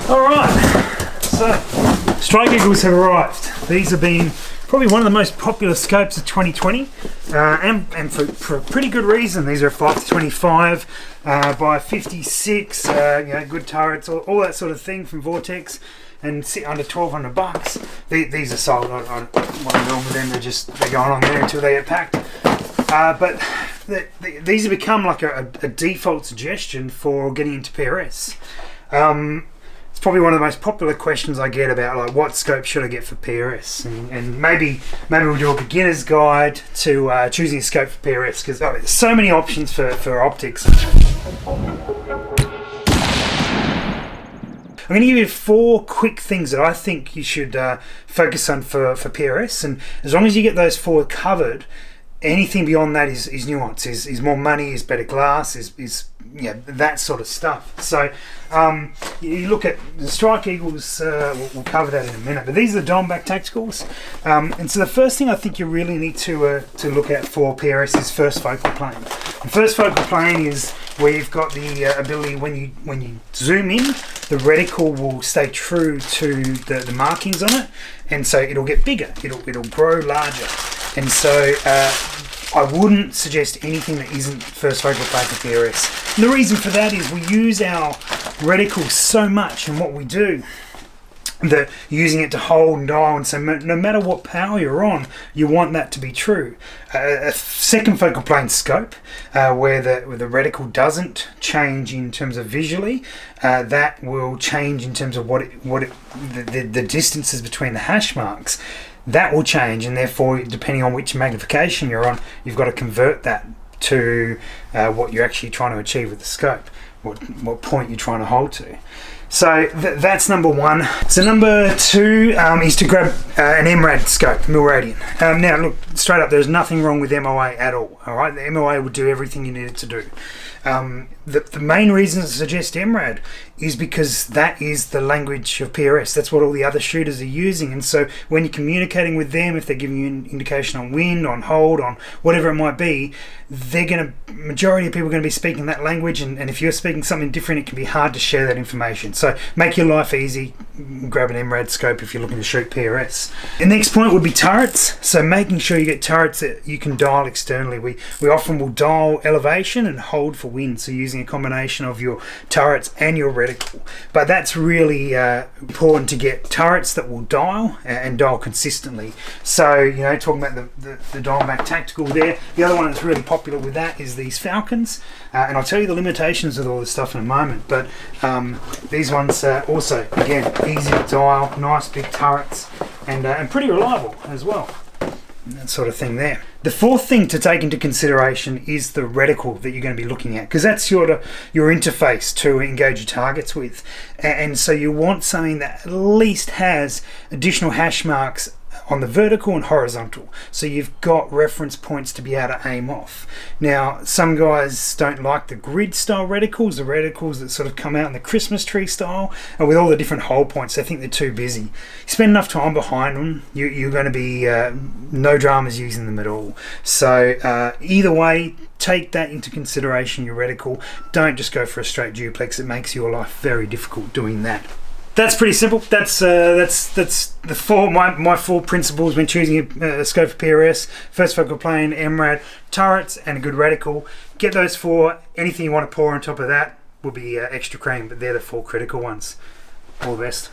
Alright, so strike eagles have arrived. These have been probably one of the most popular scopes of 2020, and for a pretty good reason. These are 5 to 25 by 56, good turrets, all that sort of thing from Vortex, and sit under $1,200. These are sold. I don't want to deal with them. They're going on there until they get packed. But these have become like a default suggestion for getting into PRS. It's probably one of the most popular questions I get about, like, what scope should I get for PRS, and maybe we'll do a beginner's guide to choosing a scope for PRS, because there's so many options for optics. I'm going to give you 4 quick things that I think you should focus on for PRS, and as long as you get those 4 covered, anything beyond that is nuance, is more money, is better glass, is that sort of stuff. So you look at the strike eagles, we'll cover that in a minute, but these are the Diamondback Tacticals, and so the first thing I think you really need to look at for PRS is first focal plane. The first focal plane is where you've got the ability, when you zoom in, the reticle will stay true to the markings on it, and so it'll get bigger, it'll grow larger. And so I wouldn't suggest anything that isn't first focal plane for PRS. And the reason for that is we use our reticle so much in what we do that using it to hold and dial, and so no matter what power you're on, you want that to be true. A second focal plane scope, where the reticle doesn't change in terms of visually, that will change in terms of the distances between the hash marks. That will change, and therefore, depending on which magnification you're on, you've got to convert that to what you're actually trying to achieve with the scope, what point you're trying to hold to. So that's number 1. So number 2 is to grab an MRAD scope, MRAD. Now look, straight up, there's nothing wrong with MOA at all. All right, the MOA will do everything you need it to do. The main reason to suggest MRAD is because that is the language of PRS. That's what all the other shooters are using, and so when you're communicating with them, if they're giving you an indication on wind, on hold, on whatever it might be, majority of people are going to be speaking that language, and if you're speaking something different, it can be hard to share that information. So make your life easy, grab an MRAD scope if you're looking to shoot PRS. The next point would be turrets. So making sure you get turrets that you can dial externally. We often will dial elevation and hold for wind, so using a combination of your turrets and your reticle. But that's really important to get turrets that will dial and dial consistently. So, talking about the Diamondback Tactical there, the other one that's really popular with that is these Falcons, and I'll tell you the limitations of all this stuff in a moment, but these ones also, again, easy to dial, nice big turrets, and pretty reliable as well. That sort of thing there. The 4th thing to take into consideration is the reticle that you're going to be looking at, because that's your interface to engage your targets with, and so you want something that at least has additional hash marks on the vertical and horizontal, so you've got reference points to be able to aim off. Now, some guys don't like the grid style reticles, the reticles that sort of come out in the Christmas tree style, and with all the different hold points, they think they're too busy. You spend enough time behind them, you're going to be no dramas using them at all. So either way, take that into consideration, your reticle. Don't just go for a straight duplex. It makes your life very difficult doing that. That's pretty simple. That's my 4 principles when choosing a scope for PRS: first focal plane, MRAD, turrets, and a good reticle. Get those 4. Anything you want to pour on top of that will be extra cream, but they're the 4 critical ones. All the best.